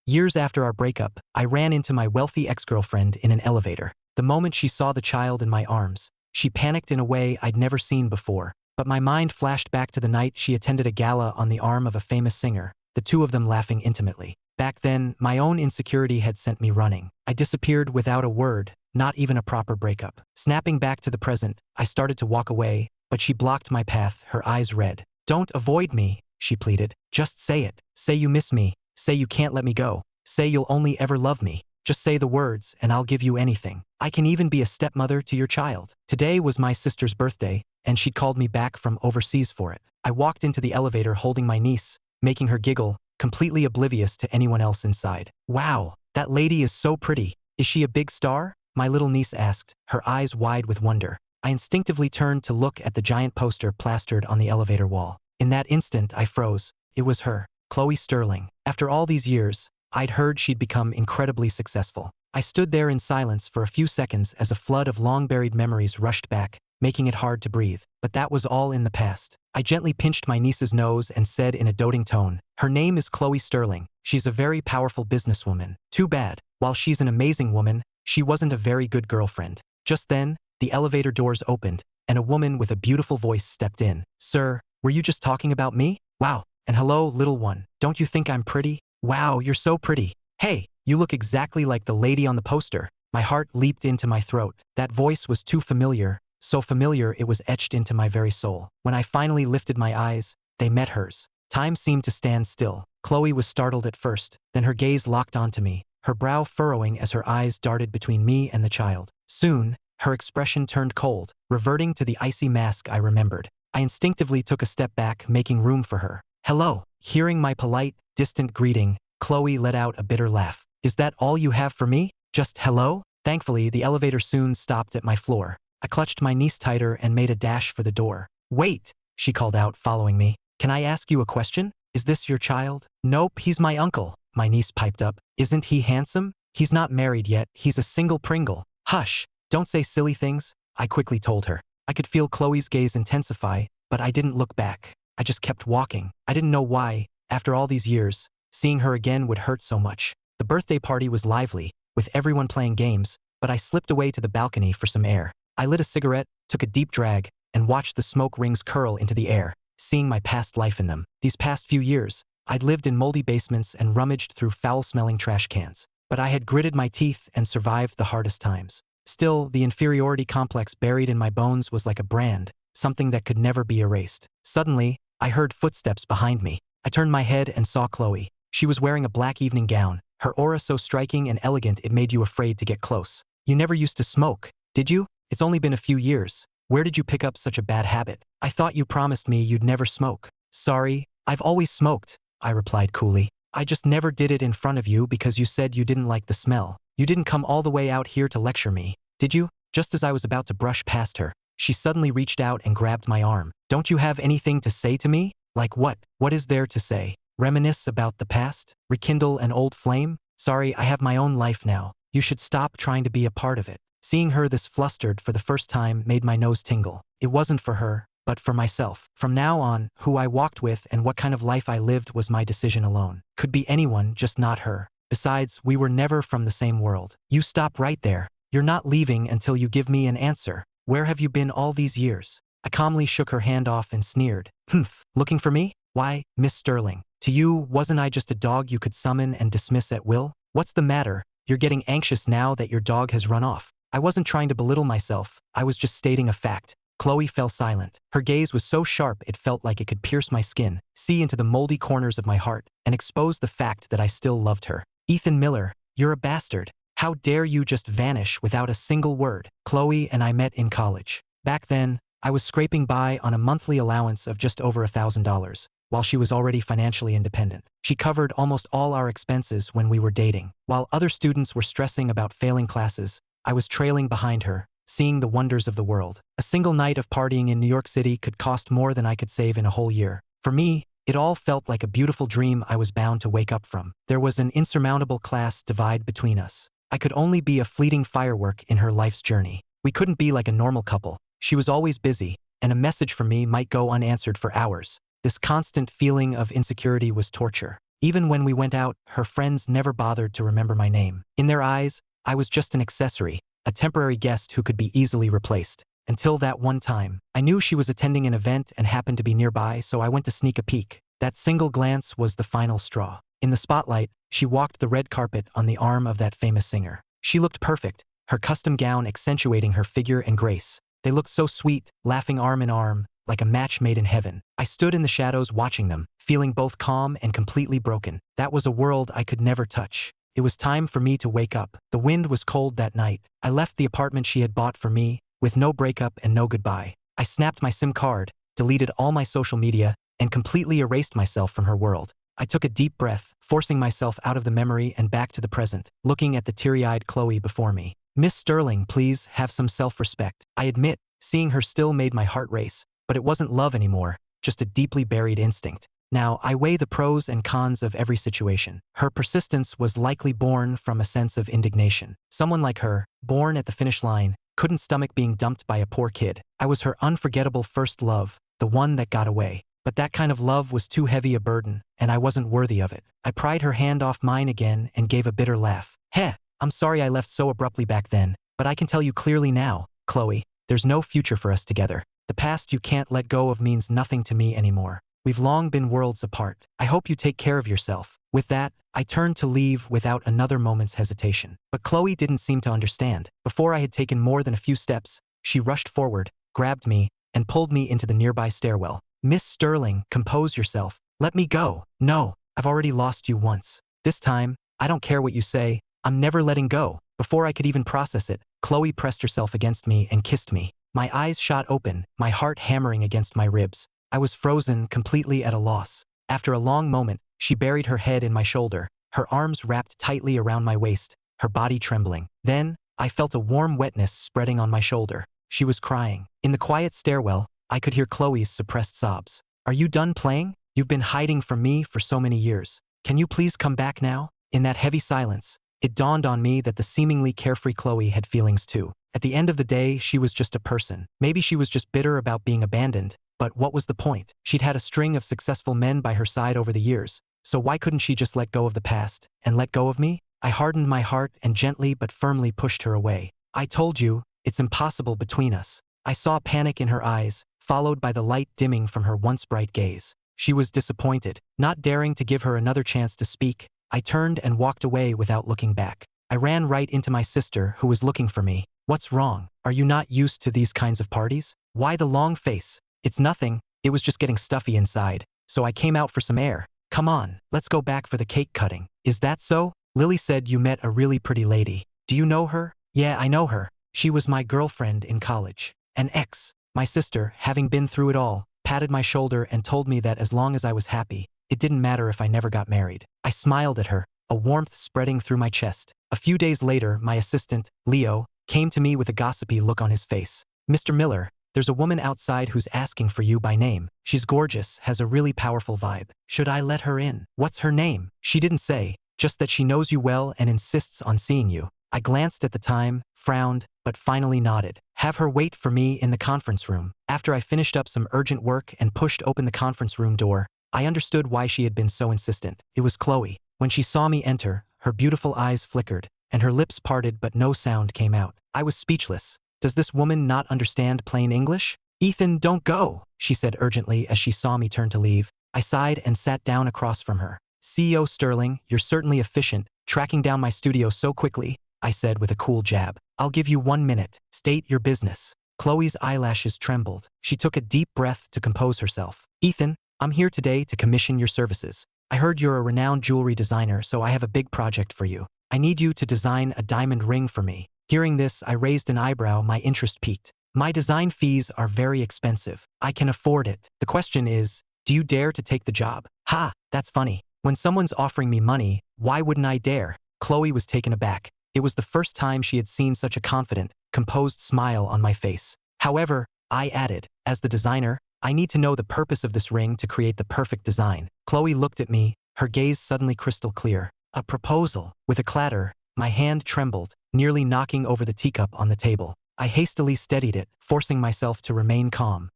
Years after our breakup, I ran into my wealthy ex-girlfriend in an elevator. The moment she saw the child in my arms, she panicked in a way I'd never seen before. But my mind flashed back to the night she attended a gala on the arm of a famous singer, the two of them laughing intimately. Back then, my own insecurity had sent me running. I disappeared without a word, not even a proper breakup. Snapping back to the present, I started to walk away, but she blocked my path, her eyes red. "Don't avoid me," she pleaded. "Just say it. Say you miss me. Say you can't let me go. Say you'll only ever love me. Just say the words and I'll give you anything. I can even be a stepmother to your child." Today was my sister's birthday, and she'd called me back from overseas for it. I walked into the elevator holding my niece, making her giggle, completely oblivious to anyone else inside. "Wow, that lady is so pretty. Is she a big star?" my little niece asked, her eyes wide with wonder. I instinctively turned to look at the giant poster plastered on the elevator wall. In that instant, I froze. It was her, Chloe Sterling. After all these years, I'd heard she'd become incredibly successful. I stood there in silence for a few seconds as a flood of long-buried memories rushed back, making it hard to breathe. But that was all in the past. I gently pinched my niece's nose and said in a doting tone, "Her name is Chloe Sterling. She's a very powerful businesswoman. Too bad, while she's an amazing woman, she wasn't a very good girlfriend." Just then, the elevator doors opened, and a woman with a beautiful voice stepped in. "Sir, were you just talking about me? Wow, and hello, little one. Don't you think I'm pretty? Wow, you're so pretty. Hey, you look exactly like the lady on the poster." My heart leaped into my throat. That voice was too familiar, so familiar it was etched into my very soul. When I finally lifted my eyes, they met hers. Time seemed to stand still. Chloe was startled at first, then her gaze locked onto me, her brow furrowing as her eyes darted between me and the child. Soon, her expression turned cold, reverting to the icy mask I remembered. I instinctively took a step back, making room for her. "Hello." Hearing my polite, distant greeting, Chloe let out a bitter laugh. "Is that all you have for me? Just hello?" Thankfully, the elevator soon stopped at my floor. I clutched my niece tighter and made a dash for the door. "Wait," she called out, following me. "Can I ask you a question? Is this your child?" "Nope, he's my uncle," my niece piped up. "Isn't he handsome? He's not married yet, he's a single Pringle." "Hush, don't say silly things," I quickly told her. I could feel Chloe's gaze intensify, but I didn't look back. I just kept walking. I didn't know why, after all these years, seeing her again would hurt so much. The birthday party was lively, with everyone playing games, but I slipped away to the balcony for some air. I lit a cigarette, took a deep drag, and watched the smoke rings curl into the air, seeing my past life in them. These past few years, I'd lived in moldy basements and rummaged through foul-smelling trash cans. But I had gritted my teeth and survived the hardest times. Still, the inferiority complex buried in my bones was like a brand, something that could never be erased. Suddenly, I heard footsteps behind me. I turned my head and saw Chloe. She was wearing a black evening gown, her aura so striking and elegant it made you afraid to get close. "You never used to smoke, did you? It's only been a few years. Where did you pick up such a bad habit? I thought you promised me you'd never smoke." "Sorry, I've always smoked," I replied coolly. "I just never did it in front of you because you said you didn't like the smell. You didn't come all the way out here to lecture me, did you?" Just as I was about to brush past her, she suddenly reached out and grabbed my arm. "Don't you have anything to say to me?" "Like what? What is there to say? Reminisce about the past? Rekindle an old flame?" "Sorry, I have my own life now. You should stop trying to be a part of it." Seeing her this flustered for the first time made my nose tingle. It wasn't for her, but for myself. From now on, who I walked with and what kind of life I lived was my decision alone. Could be anyone, just not her. Besides, we were never from the same world. "You stop right there. You're not leaving until you give me an answer. Where have you been all these years?" I calmly shook her hand off and sneered. "Humph, looking for me? Why, Miss Sterling, to you, wasn't I just a dog you could summon and dismiss at will? What's the matter? You're getting anxious now that your dog has run off." I wasn't trying to belittle myself, I was just stating a fact. Chloe fell silent. Her gaze was so sharp it felt like it could pierce my skin, see into the moldy corners of my heart, and expose the fact that I still loved her. "Ethan Miller, you're a bastard. How dare you just vanish without a single word?" Chloe and I met in college. Back then, I was scraping by on a monthly allowance of just over $1,000, while she was already financially independent. She covered almost all our expenses when we were dating. While other students were stressing about failing classes, I was trailing behind her, seeing the wonders of the world. A single night of partying in New York City could cost more than I could save in a whole year. For me, it all felt like a beautiful dream I was bound to wake up from. There was an insurmountable class divide between us. I could only be a fleeting firework in her life's journey. We couldn't be like a normal couple. She was always busy, and a message from me might go unanswered for hours. This constant feeling of insecurity was torture. Even when we went out, her friends never bothered to remember my name. In their eyes, I was just an accessory, a temporary guest who could be easily replaced. Until that one time, I knew she was attending an event and happened to be nearby, so I went to sneak a peek. That single glance was the final straw. In the spotlight, she walked the red carpet on the arm of that famous singer. She looked perfect, her custom gown accentuating her figure and grace. They looked so sweet, laughing arm in arm, like a match made in heaven. I stood in the shadows watching them, feeling both calm and completely broken. That was a world I could never touch. It was time for me to wake up. The wind was cold that night. I left the apartment she had bought for me, with no breakup and no goodbye. I snapped my SIM card, deleted all my social media, and completely erased myself from her world. I took a deep breath, forcing myself out of the memory and back to the present, looking at the teary-eyed Chloe before me. "Miss Sterling, please have some self-respect." I admit, seeing her still made my heart race, but it wasn't love anymore, just a deeply buried instinct. Now, I weigh the pros and cons of every situation. Her persistence was likely born from a sense of indignation. Someone like her, born at the finish line, couldn't stomach being dumped by a poor kid. I was her unforgettable first love, the one that got away. But that kind of love was too heavy a burden, and I wasn't worthy of it. I pried her hand off mine again and gave a bitter laugh. "Heh, I'm sorry I left so abruptly back then, but I can tell you clearly now, Chloe, there's no future for us together. The past you can't let go of means nothing to me anymore. We've long been worlds apart. I hope you take care of yourself." With that, I turned to leave without another moment's hesitation. But Chloe didn't seem to understand. Before I had taken more than a few steps, she rushed forward, grabbed me, and pulled me into the nearby stairwell. "Miss Sterling, compose yourself. Let me go." "No, I've already lost you once. This time, I don't care what you say, I'm never letting go." Before I could even process it, Chloe pressed herself against me and kissed me. My eyes shot open, my heart hammering against my ribs. I was frozen, completely at a loss. After a long moment, she buried her head in my shoulder, her arms wrapped tightly around my waist, her body trembling. Then, I felt a warm wetness spreading on my shoulder. She was crying. In the quiet stairwell, I could hear Chloe's suppressed sobs. "Are you done playing? You've been hiding from me for so many years. Can you please come back now?" In that heavy silence, it dawned on me that the seemingly carefree Chloe had feelings too. At the end of the day, she was just a person. Maybe she was just bitter about being abandoned, but what was the point? She'd had a string of successful men by her side over the years, so why couldn't she just let go of the past and let go of me? I hardened my heart and gently but firmly pushed her away. "I told you, it's impossible between us." I saw panic in her eyes, followed by the light dimming from her once bright gaze. She was disappointed. Not daring to give her another chance to speak, I turned and walked away without looking back. I ran right into my sister, who was looking for me. "What's wrong? Are you not used to these kinds of parties? Why the long face?" "It's nothing, it was just getting stuffy inside, so I came out for some air." "Come on, let's go back for the cake cutting." "Is that so? Lily said you met a really pretty lady. Do you know her?" "Yeah, I know her. She was my girlfriend in college." "An ex." My sister, having been through it all, patted my shoulder and told me that as long as I was happy, it didn't matter if I never got married. I smiled at her, a warmth spreading through my chest. A few days later, my assistant, Leo, came to me with a gossipy look on his face. "Mr. Miller, there's a woman outside who's asking for you by name. She's gorgeous, has a really powerful vibe. Should I let her in?" "What's her name?" "She didn't say, just that she knows you well and insists on seeing you." I glanced at the time, frowned, but finally nodded. "Have her wait for me in the conference room." After I finished up some urgent work and pushed open the conference room door, I understood why she had been so insistent. It was Chloe. When she saw me enter, her beautiful eyes flickered, and her lips parted but no sound came out. I was speechless. Does this woman not understand plain English? "Ethan, don't go," she said urgently as she saw me turn to leave. I sighed and sat down across from her. "CEO Sterling, you're certainly efficient, tracking down my studio so quickly," I said with a cool jab. "I'll give you 1 minute. State your business." Chloe's eyelashes trembled. She took a deep breath to compose herself. "Ethan, I'm here today to commission your services. I heard you're a renowned jewelry designer, so I have a big project for you. I need you to design a diamond ring for me." Hearing this, I raised an eyebrow, my interest piqued. "My design fees are very expensive. I can afford it. The question is, do you dare to take the job?" "Ha, that's funny. When someone's offering me money, why wouldn't I dare?" Chloe was taken aback. It was the first time she had seen such a confident, composed smile on my face. "However," I added, "as the designer, I need to know the purpose of this ring to create the perfect design." Chloe looked at me, her gaze suddenly crystal clear. "A proposal." With a clatter, my hand trembled, nearly knocking over the teacup on the table. I hastily steadied it, forcing myself to remain calm.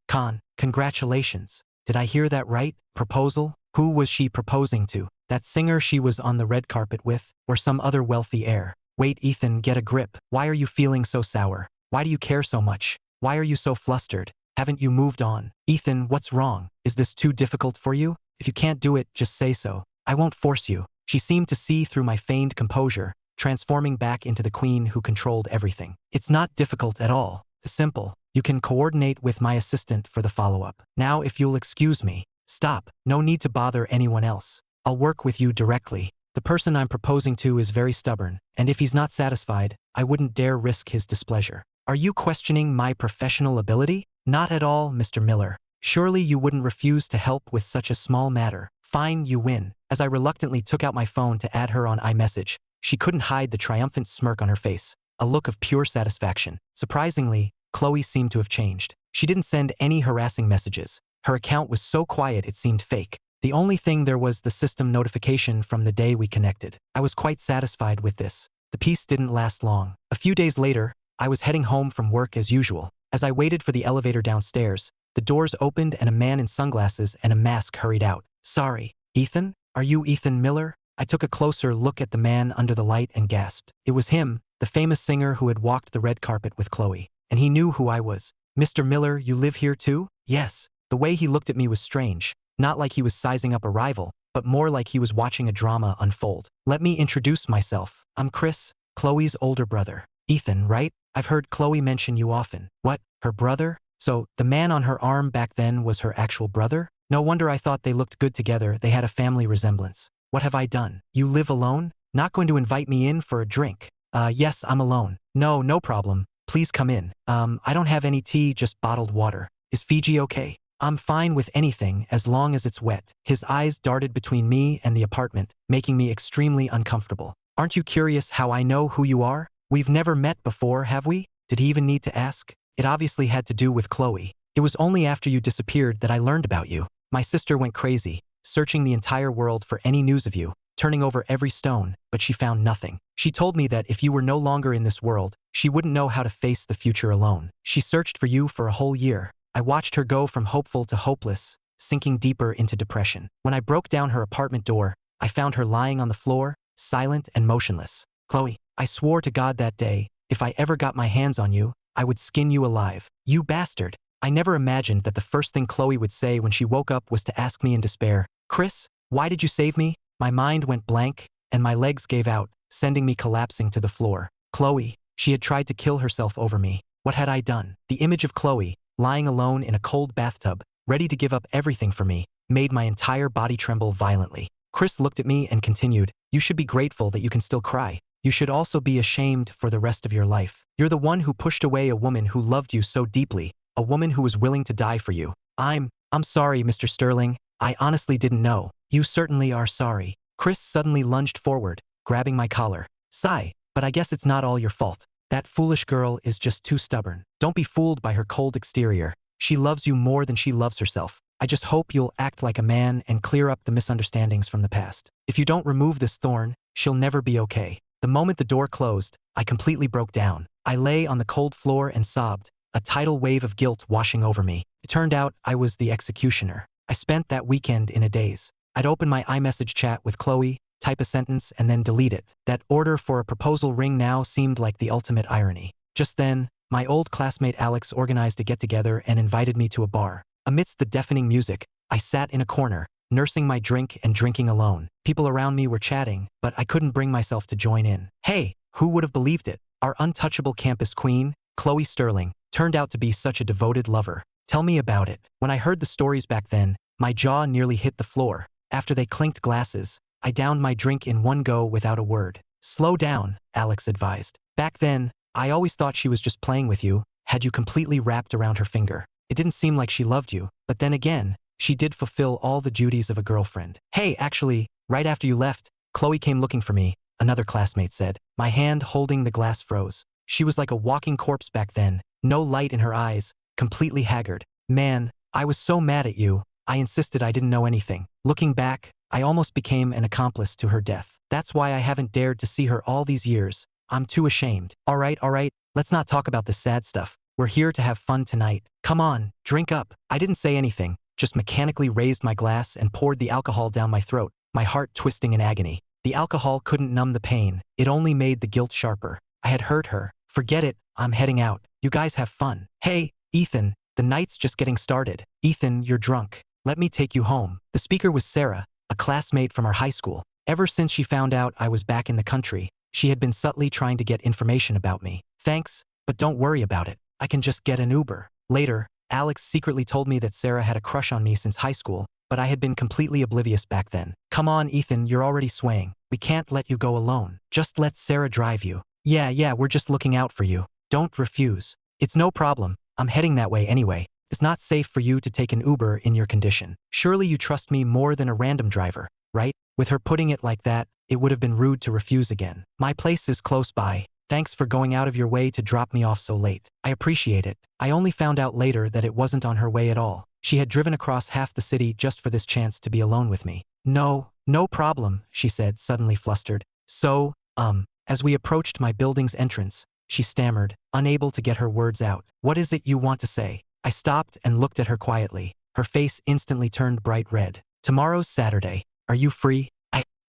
"Congratulations. Did I hear that right? Proposal? Who was she proposing to? That singer she was on the red carpet with, or some other wealthy heir? Wait, Ethan, get a grip. Why are you feeling so sour? Why do you care so much? Why are you so flustered? Haven't you moved on? Ethan, what's wrong? Is this too difficult for you? If you can't do it, just say so. I won't force you. She seemed to see through my feigned composure, transforming back into the queen who controlled everything. It's not difficult at all. It's simple. You can coordinate with my assistant for the follow-up. Now, if you'll excuse me. Stop. No need to bother anyone else. I'll work with you directly. The person I'm proposing to is very stubborn, and if he's not satisfied, I wouldn't dare risk his displeasure. Are you questioning my professional ability? Not at all, Mr. Miller. Surely you wouldn't refuse to help with such a small matter. Fine, you win. As I reluctantly took out my phone to add her on iMessage, she couldn't hide the triumphant smirk on her face, a look of pure satisfaction. Surprisingly, Chloe seemed to have changed. She didn't send any harassing messages. Her account was so quiet it seemed fake. The only thing there was the system notification from the day we connected. I was quite satisfied with this. The peace didn't last long. A few days later, I was heading home from work as usual. As I waited for the elevator downstairs, the doors opened and a man in sunglasses and a mask hurried out. Sorry, Ethan? Are you Ethan Miller? I took a closer look at the man under the light and gasped. It was him, the famous singer who had walked the red carpet with Chloe. And he knew who I was. Mr. Miller, you live here too? Yes. The way he looked at me was strange. Not like he was sizing up a rival, but more like he was watching a drama unfold. Let me introduce myself. I'm Chris, Chloe's older brother. Ethan, right? I've heard Chloe mention you often. What? Her brother? So, the man on her arm back then was her actual brother? No wonder I thought they looked good together. They had a family resemblance. What have I done? You live alone? Not going to invite me in for a drink? Yes, I'm alone. No problem. Please come in. I don't have any tea, just bottled water. Is Fiji okay? I'm fine with anything as long as it's wet. His eyes darted between me and the apartment, making me extremely uncomfortable. Aren't you curious how I know who you are? We've never met before, have we? Did he even need to ask? It obviously had to do with Chloe. It was only after you disappeared that I learned about you. My sister went crazy, searching the entire world for any news of you, turning over every stone, but she found nothing. She told me that if you were no longer in this world, she wouldn't know how to face the future alone. She searched for you for a whole year. I watched her go from hopeful to hopeless, sinking deeper into depression. When I broke down her apartment door, I found her lying on the floor, silent and motionless. Chloe, I swore to God that day, if I ever got my hands on you, I would skin you alive. You bastard. I never imagined that the first thing Chloe would say when she woke up was to ask me in despair, Chris, why did you save me? My mind went blank, and my legs gave out, sending me collapsing to the floor. Chloe, she had tried to kill herself over me. What had I done? The image of Chloe, lying alone in a cold bathtub, ready to give up everything for me, made my entire body tremble violently. Chris looked at me and continued, you should be grateful that you can still cry. You should also be ashamed for the rest of your life. You're the one who pushed away a woman who loved you so deeply, a woman who was willing to die for you. I'm sorry, Mr. Sterling. I honestly didn't know. You certainly are sorry. Chris suddenly lunged forward, grabbing my collar. Sigh, but I guess it's not all your fault. That foolish girl is just too stubborn. Don't be fooled by her cold exterior. She loves you more than she loves herself. I just hope you'll act like a man and clear up the misunderstandings from the past. If you don't remove this thorn, she'll never be okay. The moment the door closed, I completely broke down. I lay on the cold floor and sobbed, a tidal wave of guilt washing over me. It turned out I was the executioner. I spent that weekend in a daze. I'd open my iMessage chat with Chloe, type a sentence, and then delete it. That order for a proposal ring now seemed like the ultimate irony. Just then, my old classmate Alex organized a get-together and invited me to a bar. Amidst the deafening music, I sat in a corner, nursing my drink and drinking alone. People around me were chatting, but I couldn't bring myself to join in. Hey, who would have believed it? Our untouchable campus queen, Chloe Sterling, turned out to be such a devoted lover. Tell me about it. When I heard the stories back then, my jaw nearly hit the floor. After they clinked glasses, I downed my drink in one go without a word. Slow down, Alex advised. Back then, I always thought she was just playing with you, had you completely wrapped around her finger. It didn't seem like she loved you, but then again, she did fulfill all the duties of a girlfriend. Hey, actually, right after you left, Chloe came looking for me, another classmate said. My hand holding the glass froze. She was like a walking corpse back then, no light in her eyes, completely haggard. Man, I was so mad at you. I insisted I didn't know anything. Looking back, I almost became an accomplice to her death. That's why I haven't dared to see her all these years. I'm too ashamed. All right, let's not talk about the sad stuff. We're here to have fun tonight. Come on, drink up. I didn't say anything, just mechanically raised my glass and poured the alcohol down my throat, my heart twisting in agony. The alcohol couldn't numb the pain, it only made the guilt sharper. I had hurt her. Forget it, I'm heading out. You guys have fun. Hey, Ethan, the night's just getting started. Ethan, you're drunk. Let me take you home. The speaker was Sarah, a classmate from our high school. Ever since she found out I was back in the country, she had been subtly trying to get information about me. Thanks, but don't worry about it. I can just get an Uber. Later, Alex secretly told me that Sarah had a crush on me since high school, but I had been completely oblivious back then. Come on, Ethan, you're already swaying. We can't let you go alone. Just let Sarah drive you. Yeah, we're just looking out for you. Don't refuse. It's no problem. I'm heading that way anyway. It's not safe for you to take an Uber in your condition. Surely you trust me more than a random driver, right? With her putting it like that, it would have been rude to refuse again. My place is close by. Thanks for going out of your way to drop me off so late. I appreciate it. I only found out later that it wasn't on her way at all. She had driven across half the city just for this chance to be alone with me. No problem, she said, suddenly flustered. So, as we approached my building's entrance, she stammered, unable to get her words out. What is it you want to say? I stopped and looked at her quietly. Her face instantly turned bright red. Tomorrow's Saturday. Are you free?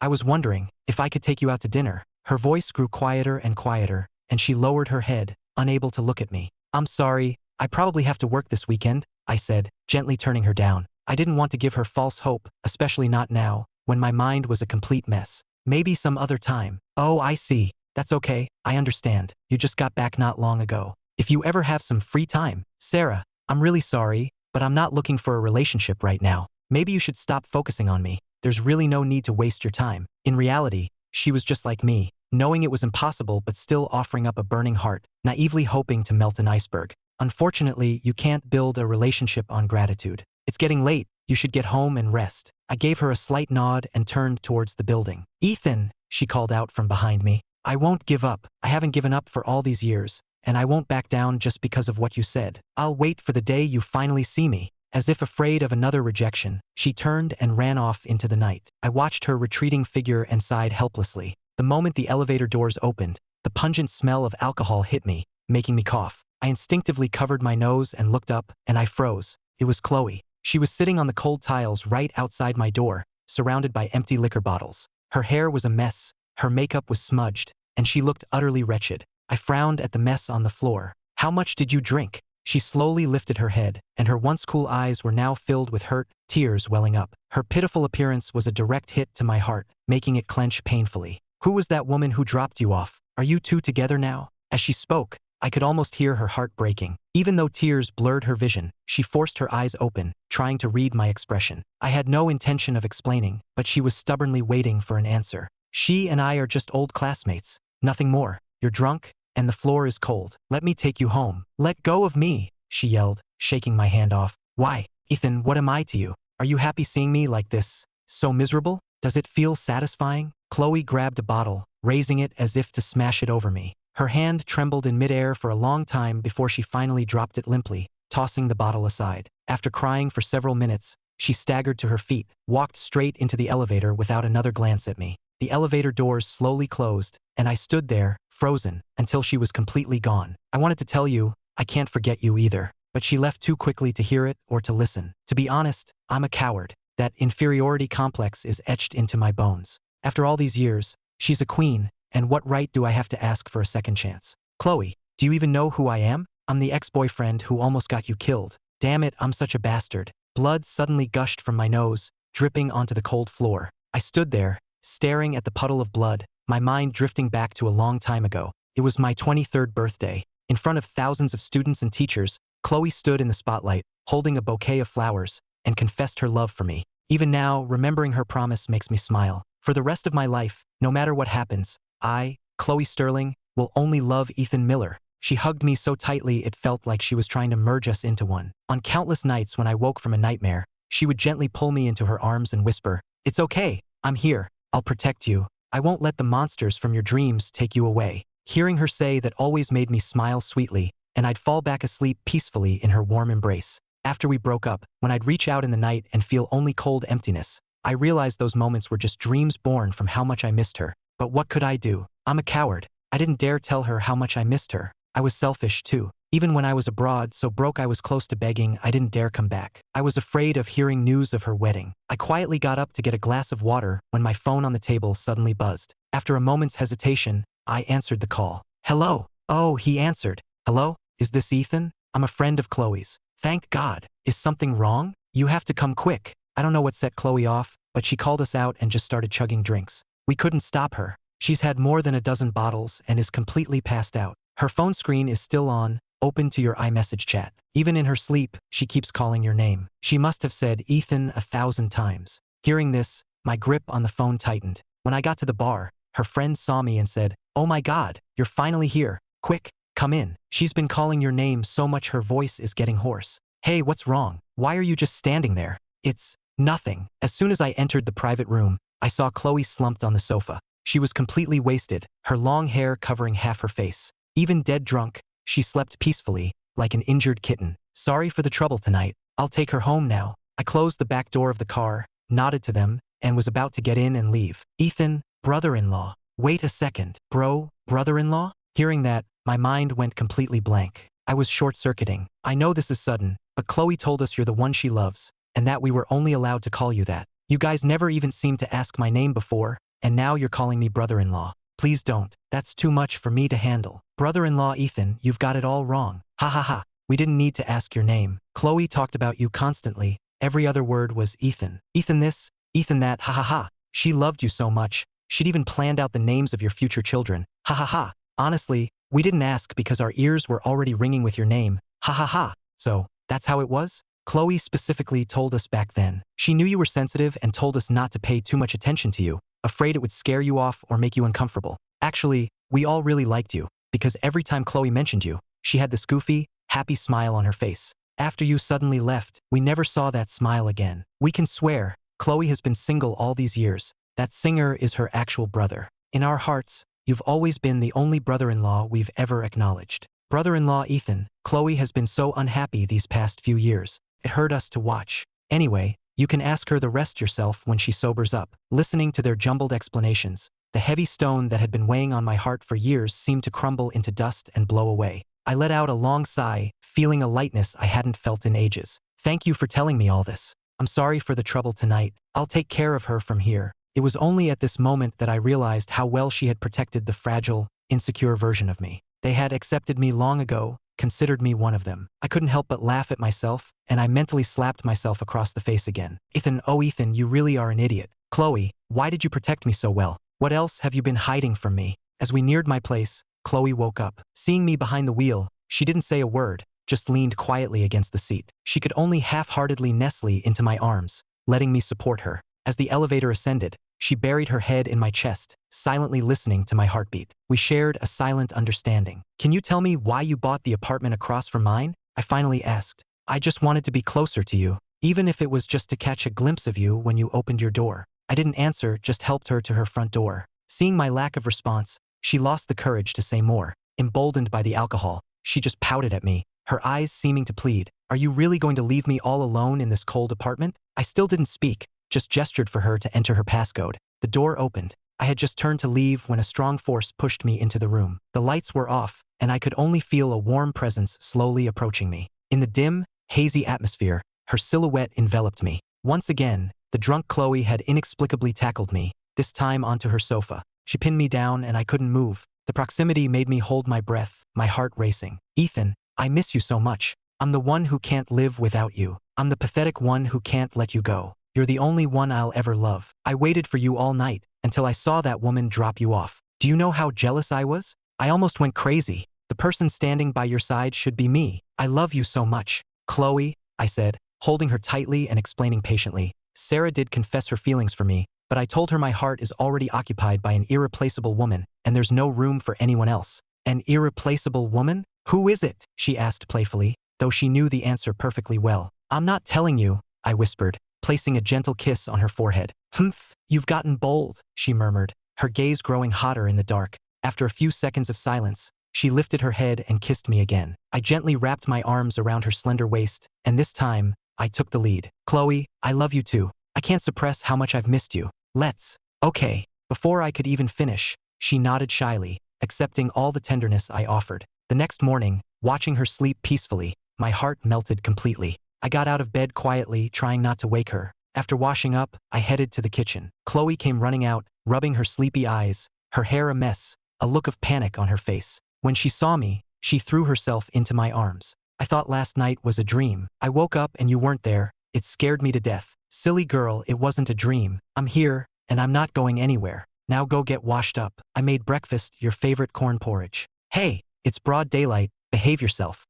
I was wondering if I could take you out to dinner. Her voice grew quieter and quieter, and she lowered her head, unable to look at me. I'm sorry, I probably have to work this weekend, I said, gently turning her down. I didn't want to give her false hope, especially not now, when my mind was a complete mess. Maybe some other time. Oh, I see. That's okay, I understand. You just got back not long ago. If you ever have some free time, Sarah, I'm really sorry, but I'm not looking for a relationship right now. Maybe you should stop focusing on me. There's really no need to waste your time. In reality, she was just like me, knowing it was impossible but still offering up a burning heart, naively hoping to melt an iceberg. Unfortunately, you can't build a relationship on gratitude. It's getting late. You should get home and rest. I gave her a slight nod and turned towards the building. Ethan, she called out from behind me. I won't give up. I haven't given up for all these years, and I won't back down just because of what you said. I'll wait for the day you finally see me. As if afraid of another rejection, she turned and ran off into the night. I watched her retreating figure and sighed helplessly. The moment the elevator doors opened, the pungent smell of alcohol hit me, making me cough. I instinctively covered my nose and looked up, and I froze. It was Chloe. She was sitting on the cold tiles right outside my door, surrounded by empty liquor bottles. Her hair was a mess, her makeup was smudged, and she looked utterly wretched. I frowned at the mess on the floor. How much did you drink? She slowly lifted her head, and her once cool eyes were now filled with hurt, tears welling up. Her pitiful appearance was a direct hit to my heart, making it clench painfully. Who was that woman who dropped you off? Are you two together now? As she spoke, I could almost hear her heart breaking. Even though tears blurred her vision, she forced her eyes open, trying to read my expression. I had no intention of explaining, but she was stubbornly waiting for an answer. She and I are just old classmates. Nothing more. You're drunk, and the floor is cold. Let me take you home. Let go of me, she yelled, shaking my hand off. Why? Ethan, what am I to you? Are you happy seeing me like this? So miserable? Does it feel satisfying? Chloe grabbed a bottle, raising it as if to smash it over me. Her hand trembled in midair for a long time before she finally dropped it limply, tossing the bottle aside. After crying for several minutes, she staggered to her feet, walked straight into the elevator without another glance at me. The elevator doors slowly closed, and I stood there, frozen, until she was completely gone. I wanted to tell you, I can't forget you either, but she left too quickly to hear it or to listen. To be honest, I'm a coward. That inferiority complex is etched into my bones. After all these years, she's a queen, and what right do I have to ask for a second chance? Chloe, do you even know who I am? I'm the ex-boyfriend who almost got you killed. Damn it, I'm such a bastard. Blood suddenly gushed from my nose, dripping onto the cold floor. I stood there, staring at the puddle of blood, my mind drifting back to a long time ago. It was my 23rd birthday. In front of thousands of students and teachers, Chloe stood in the spotlight, holding a bouquet of flowers, and confessed her love for me. Even now, remembering her promise makes me smile. For the rest of my life, no matter what happens, I, Chloe Sterling, will only love Ethan Miller. She hugged me so tightly it felt like she was trying to merge us into one. On countless nights when I woke from a nightmare, she would gently pull me into her arms and whisper, "It's okay, I'm here. I'll protect you. I won't let the monsters from your dreams take you away." Hearing her say that always made me smile sweetly, and I'd fall back asleep peacefully in her warm embrace. After we broke up, when I'd reach out in the night and feel only cold emptiness, I realized those moments were just dreams born from how much I missed her. But what could I do? I'm a coward. I didn't dare tell her how much I missed her. I was selfish too. Even when I was abroad, so broke I was close to begging, I didn't dare come back. I was afraid of hearing news of her wedding. I quietly got up to get a glass of water when my phone on the table suddenly buzzed. After a moment's hesitation, I answered the call. Hello? Oh, he answered. Hello? Is this Ethan? I'm a friend of Chloe's. Thank God. Is something wrong? You have to come quick. I don't know what set Chloe off, but she called us out and just started chugging drinks. We couldn't stop her. She's had more than a dozen bottles and is completely passed out. Her phone screen is still on, open to your iMessage chat. Even in her sleep, she keeps calling your name. She must have said Ethan 1,000 times. Hearing this, my grip on the phone tightened. When I got to the bar, her friend saw me and said, "Oh my God, you're finally here. Quick, come in. She's been calling your name so much her voice is getting hoarse. Hey, what's wrong? Why are you just standing there?" It's nothing. As soon as I entered the private room, I saw Chloe slumped on the sofa. She was completely wasted, her long hair covering half her face. Even dead drunk, she slept peacefully, like an injured kitten. Sorry for the trouble tonight. I'll take her home now. I closed the back door of the car, nodded to them, and was about to get in and leave. Ethan, brother-in-law. Wait a second. Bro, brother-in-law? Hearing that, my mind went completely blank. I was short-circuiting. I know this is sudden, but Chloe told us you're the one she loves, and that we were only allowed to call you that. You guys never even seemed to ask my name before, and now you're calling me brother-in-law. Please don't. That's too much for me to handle. Brother-in-law Ethan, you've got it all wrong. Ha ha ha. We didn't need to ask your name. Chloe talked about you constantly. Every other word was Ethan. Ethan this, Ethan that, ha ha ha. She loved you so much. She'd even planned out the names of your future children. Ha ha ha. Honestly, we didn't ask because our ears were already ringing with your name. Ha ha ha. So, that's how it was? Chloe specifically told us back then. She knew you were sensitive and told us not to pay too much attention to you, afraid it would scare you off or make you uncomfortable. Actually, we all really liked you, because every time Chloe mentioned you, she had this goofy, happy smile on her face. After you suddenly left, we never saw that smile again. We can swear, Chloe has been single all these years. That singer is her actual brother. In our hearts, you've always been the only brother-in-law we've ever acknowledged. Brother-in-law Ethan, Chloe has been so unhappy these past few years. It hurt us to watch. Anyway, you can ask her the rest yourself when she sobers up. Listening to their jumbled explanations, the heavy stone that had been weighing on my heart for years seemed to crumble into dust and blow away. I let out a long sigh, feeling a lightness I hadn't felt in ages. Thank you for telling me all this. I'm sorry for the trouble tonight. I'll take care of her from here. It was only at this moment that I realized how well she had protected the fragile, insecure version of me. They had accepted me long ago, considered me one of them. I couldn't help but laugh at myself, and I mentally slapped myself across the face again. Ethan, oh Ethan, you really are an idiot. Chloe, why did you protect me so well? What else have you been hiding from me? As we neared my place, Chloe woke up. Seeing me behind the wheel, she didn't say a word, just leaned quietly against the seat. She could only half-heartedly nestle into my arms, letting me support her. As the elevator ascended, she buried her head in my chest, silently listening to my heartbeat. We shared a silent understanding. Can you tell me why you bought the apartment across from mine? I finally asked. I just wanted to be closer to you, even if it was just to catch a glimpse of you when you opened your door. I didn't answer, just helped her to her front door. Seeing my lack of response, she lost the courage to say more. Emboldened by the alcohol, she just pouted at me, her eyes seeming to plead. Are you really going to leave me all alone in this cold apartment? I still didn't speak, just gestured for her to enter her passcode. The door opened. I had just turned to leave when a strong force pushed me into the room. The lights were off, and I could only feel a warm presence slowly approaching me. In the dim, hazy atmosphere, her silhouette enveloped me. Once again, the drunk Chloe had inexplicably tackled me, this time onto her sofa. She pinned me down and I couldn't move. The proximity made me hold my breath, my heart racing. Ethan, I miss you so much. I'm the one who can't live without you. I'm the pathetic one who can't let you go. You're the only one I'll ever love. I waited for you all night, until I saw that woman drop you off. Do you know how jealous I was? I almost went crazy. The person standing by your side should be me. I love you so much. Chloe, I said, holding her tightly and explaining patiently. Sarah did confess her feelings for me, but I told her my heart is already occupied by an irreplaceable woman, and there's no room for anyone else. An irreplaceable woman? Who is it? She asked playfully, though she knew the answer perfectly well. I'm not telling you, I whispered, placing a gentle kiss on her forehead. Humph, you've gotten bold, she murmured, her gaze growing hotter in the dark. After a few seconds of silence, she lifted her head and kissed me again. I gently wrapped my arms around her slender waist, and this time, I took the lead. Chloe, I love you too. I can't suppress how much I've missed you. Let's. Okay. Before I could even finish, she nodded shyly, accepting all the tenderness I offered. The next morning, watching her sleep peacefully, my heart melted completely. I got out of bed quietly, trying not to wake her. After washing up, I headed to the kitchen. Chloe came running out, rubbing her sleepy eyes, her hair a mess, a look of panic on her face. When she saw me, she threw herself into my arms. I thought last night was a dream. I woke up and you weren't there. It scared me to death. Silly girl, it wasn't a dream. I'm here, and I'm not going anywhere. Now go get washed up. I made breakfast, your favorite corn porridge. Hey, it's broad daylight. Behave yourself.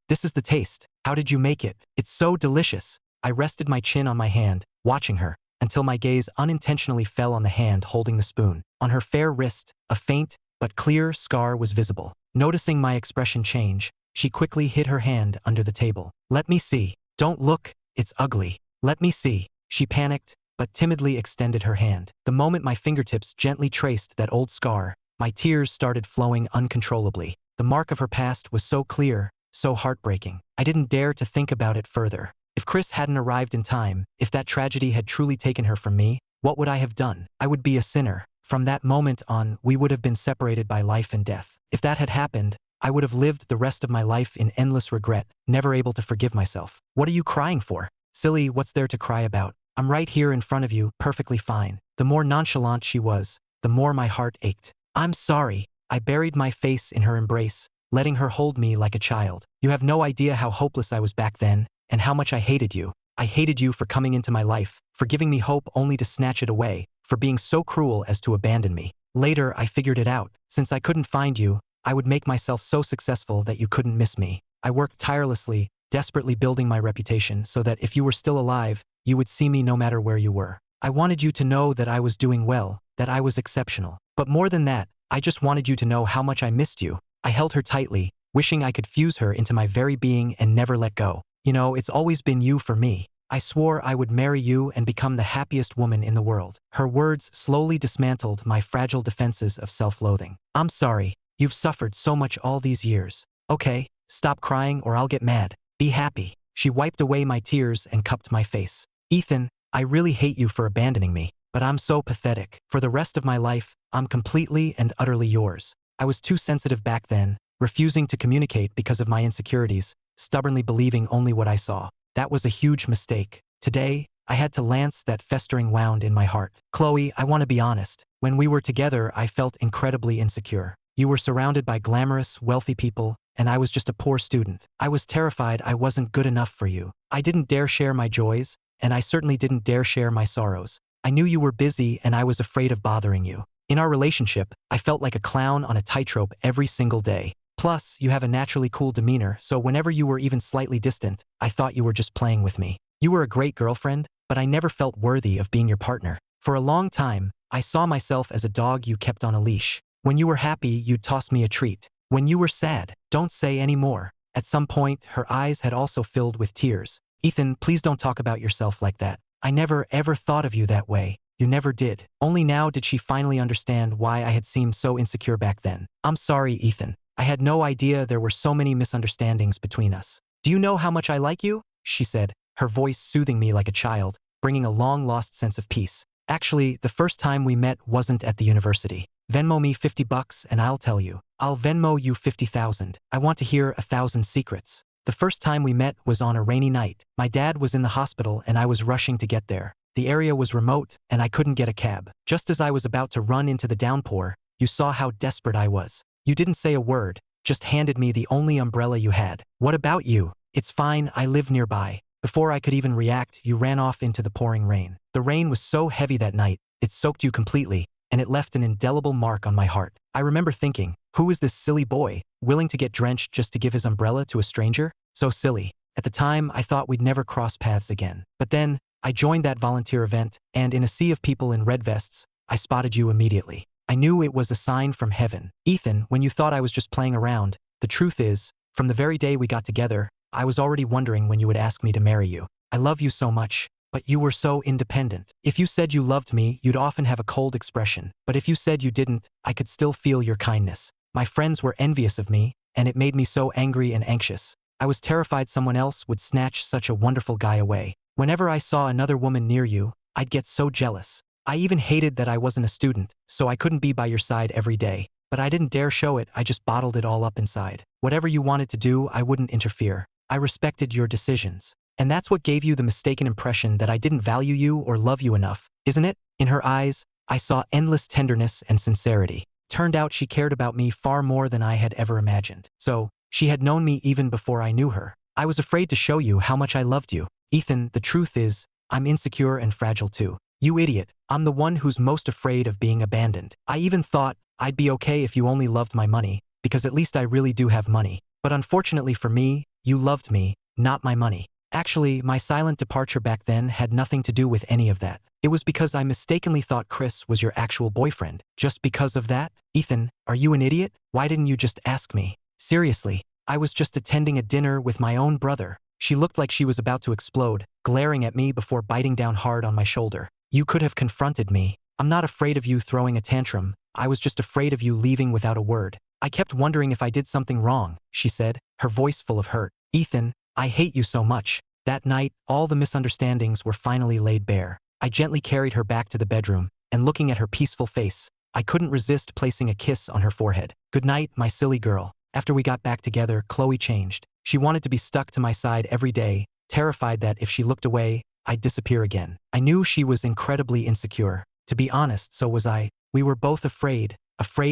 This is the taste. How did you make it? It's so delicious. I rested my chin on my hand, watching her, until my gaze unintentionally fell on the hand holding the spoon. On her fair wrist, a faint but clear scar was visible. Noticing my expression change, she quickly hid her hand under the table. Let me see. Don't look, it's ugly. Let me see. She panicked, but timidly extended her hand. The moment my fingertips gently traced that old scar, my tears started flowing uncontrollably. The mark of her past was so clear, so heartbreaking. I didn't dare to think about it further. If Chris hadn't arrived in time, if that tragedy had truly taken her from me, what would I have done? I would be a sinner. From that moment on, we would have been separated by life and death. If that had happened, I would have lived the rest of my life in endless regret, never able to forgive myself. What are you crying for? Silly, what's there to cry about? I'm right here in front of you, perfectly fine. The more nonchalant she was, the more my heart ached. I'm sorry. I buried my face in her embrace, letting her hold me like a child. You have no idea how hopeless I was back then, and how much I hated you. I hated you for coming into my life, for giving me hope only to snatch it away, for being so cruel as to abandon me. Later, I figured it out. Since I couldn't find you, I would make myself so successful that you couldn't miss me. I worked tirelessly, desperately building my reputation so that if you were still alive, you would see me no matter where you were. I wanted you to know that I was doing well, that I was exceptional. But more than that, I just wanted you to know how much I missed you. I held her tightly, wishing I could fuse her into my very being and never let go. You know, it's always been you for me. I swore I would marry you and become the happiest woman in the world. Her words slowly dismantled my fragile defenses of self-loathing. I'm sorry. You've suffered so much all these years. Okay, stop crying or I'll get mad. Be happy. She wiped away my tears and cupped my face. Ethan, I really hate you for abandoning me, but I'm so pathetic. For the rest of my life, I'm completely and utterly yours. I was too sensitive back then, refusing to communicate because of my insecurities, stubbornly believing only what I saw. That was a huge mistake. Today, I had to lance that festering wound in my heart. Chloe, I want to be honest. When we were together, I felt incredibly insecure. You were surrounded by glamorous, wealthy people, and I was just a poor student. I was terrified I wasn't good enough for you. I didn't dare share my joys, and I certainly didn't dare share my sorrows. I knew you were busy and I was afraid of bothering you. In our relationship, I felt like a clown on a tightrope every single day. Plus, you have a naturally cool demeanor, so whenever you were even slightly distant, I thought you were just playing with me. You were a great girlfriend, but I never felt worthy of being your partner. For a long time, I saw myself as a dog you kept on a leash. When you were happy, you'd toss me a treat. When you were sad, don't say any more. At some point, her eyes had also filled with tears. Ethan, please don't talk about yourself like that. I never ever thought of you that way. You never did. Only now did she finally understand why I had seemed so insecure back then. I'm sorry, Ethan. I had no idea there were so many misunderstandings between us. Do you know how much I like you? She said, her voice soothing me like a child, bringing a long-lost sense of peace. Actually, the first time we met wasn't at the university. Venmo me $50 and I'll tell you. I'll Venmo you 50,000. I want to hear 1,000 secrets. The first time we met was on a rainy night. My dad was in the hospital and I was rushing to get there. The area was remote and I couldn't get a cab. Just as I was about to run into the downpour, you saw how desperate I was. You didn't say a word, just handed me the only umbrella you had. What about you? It's fine, I live nearby. Before I could even react, you ran off into the pouring rain. The rain was so heavy that night, it soaked you completely, and it left an indelible mark on my heart. I remember thinking, who is this silly boy, willing to get drenched just to give his umbrella to a stranger? So silly. At the time, I thought we'd never cross paths again. But then, I joined that volunteer event, and in a sea of people in red vests, I spotted you immediately. I knew it was a sign from heaven. Ethan, when you thought I was just playing around, the truth is, from the very day we got together, I was already wondering when you would ask me to marry you. I love you so much, but you were so independent. If you said you loved me, you'd often have a cold expression. But if you said you didn't, I could still feel your kindness. My friends were envious of me, and it made me so angry and anxious. I was terrified someone else would snatch such a wonderful guy away. Whenever I saw another woman near you, I'd get so jealous. I even hated that I wasn't a student, so I couldn't be by your side every day. but I didn't dare show it, I just bottled it all up inside. Whatever you wanted to do, I wouldn't interfere. I respected your decisions. And that's what gave you the mistaken impression that I didn't value you or love you enough, isn't it? In her eyes, I saw endless tenderness and sincerity. Turned out she cared about me far more than I had ever imagined. So, she had known me even before I knew her. I was afraid to show you how much I loved you. Ethan, the truth is, I'm insecure and fragile too. You idiot, I'm the one who's most afraid of being abandoned. I even thought I'd be okay if you only loved my money, because at least I really do have money. But unfortunately for me, you loved me, not my money. Actually, my silent departure back then had nothing to do with any of that. It was because I mistakenly thought Chris was your actual boyfriend. Just because of that? Ethan, are you an idiot? Why didn't you just ask me? Seriously, I was just attending a dinner with my own brother. She looked like she was about to explode, glaring at me before biting down hard on my shoulder. You could have confronted me. I'm not afraid of you throwing a tantrum. I was just afraid of you leaving without a word. I kept wondering if I did something wrong, she said, her voice full of hurt. Ethan, I hate you so much. That night, all the misunderstandings were finally laid bare. I gently carried her back to the bedroom, and looking at her peaceful face, I couldn't resist placing a kiss on her forehead. Good night, my silly girl. After we got back together, Chloe changed. She wanted to be stuck to my side every day, terrified that if she looked away, I'd disappear again. I knew she was incredibly insecure. To be honest, so was I. We were both afraid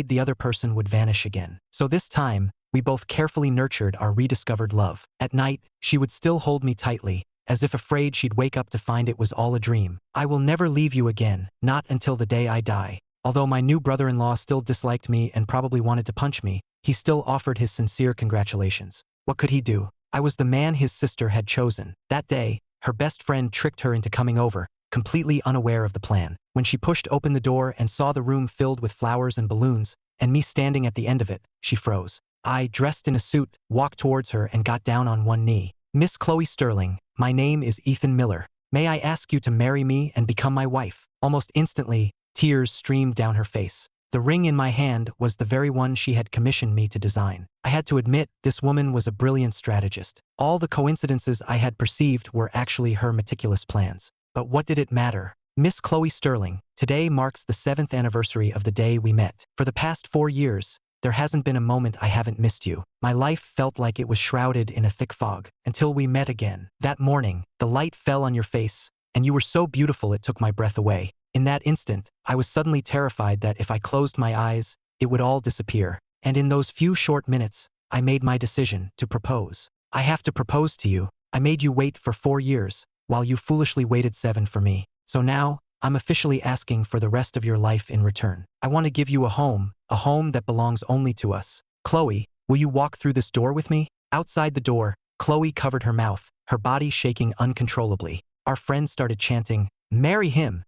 the other person would vanish again. So this time, we both carefully nurtured our rediscovered love. At night, she would still hold me tightly, as if afraid she'd wake up to find it was all a dream. I will never leave you again, not until the day I die. Although my new brother-in-law still disliked me and probably wanted to punch me, he still offered his sincere congratulations. What could he do? I was the man his sister had chosen. That day, her best friend tricked her into coming over, completely unaware of the plan. When she pushed open the door and saw the room filled with flowers and balloons, and me standing at the end of it, she froze. I, dressed in a suit, walked towards her and got down on one knee. Miss Chloe Sterling, my name is Ethan Miller. May I ask you to marry me and become my wife? Almost instantly, tears streamed down her face. The ring in my hand was the very one she had commissioned me to design. I had to admit, this woman was a brilliant strategist. All the coincidences I had perceived were actually her meticulous plans. But what did it matter? Miss Chloe Sterling, today marks the 7th anniversary of the day we met. For the past 4 years, there hasn't been a moment I haven't missed you. My life felt like it was shrouded in a thick fog, until we met again. That morning, the light fell on your face, and you were so beautiful it took my breath away. In that instant, I was suddenly terrified that if I closed my eyes, it would all disappear. And in those few short minutes, I made my decision to propose. I have to propose to you. I made you wait for 4 years, while you foolishly waited 7 for me. So now, I'm officially asking for the rest of your life in return. I want to give you a home that belongs only to us. Chloe, will you walk through this door with me? Outside the door, Chloe covered her mouth, her body shaking uncontrollably. Our friends started chanting, marry him,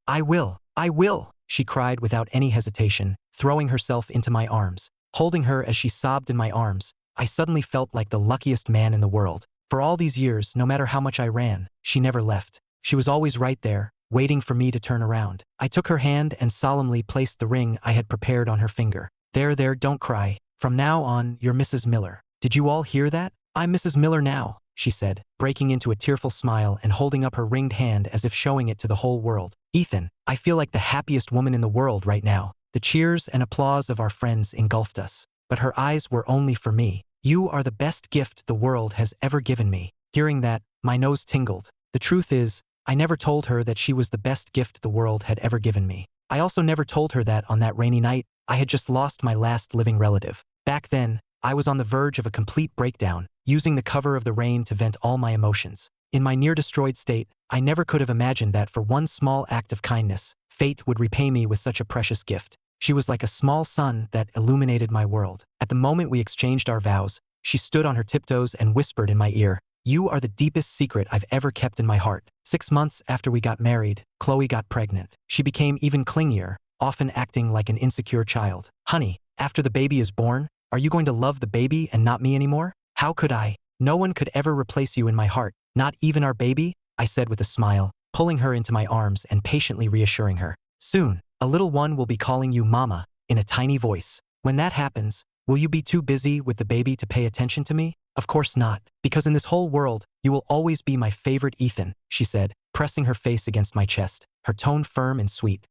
I will, she cried without any hesitation, throwing herself into my arms. Holding her as she sobbed in my arms, I suddenly felt like the luckiest man in the world. For all these years, no matter how much I ran, she never left. She was always right there, waiting for me to turn around. I took her hand and solemnly placed the ring I had prepared on her finger. There, don't cry. From now on, you're Mrs. Miller. Did you all hear that? I'm Mrs. Miller now, she said, breaking into a tearful smile and holding up her ringed hand as if showing it to the whole world. Ethan, I feel like the happiest woman in the world right now. The cheers and applause of our friends engulfed us, but her eyes were only for me. You are the best gift the world has ever given me. Hearing that, my nose tingled. The truth is, I never told her that she was the best gift the world had ever given me. I also never told her that on that rainy night, I had just lost my last living relative. Back then, I was on the verge of a complete breakdown, using the cover of the rain to vent all my emotions. In my near-destroyed state, I never could have imagined that for one small act of kindness, fate would repay me with such a precious gift. She was like a small sun that illuminated my world. At the moment we exchanged our vows, she stood on her tiptoes and whispered in my ear, "You are the deepest secret I've ever kept in my heart." 6 months after we got married, Chloe got pregnant. She became even clingier, often acting like an insecure child. "Honey, after the baby is born, are you going to love the baby and not me anymore?" "How could I? No one could ever replace you in my heart, not even our baby," I said with a smile, pulling her into my arms and patiently reassuring her. "Soon, a little one will be calling you Mama," in a tiny voice. "When that happens, will you be too busy with the baby to pay attention to me?" "Of course not, because in this whole world, you will always be my favorite Ethan," she said, pressing her face against my chest, her tone firm and sweet.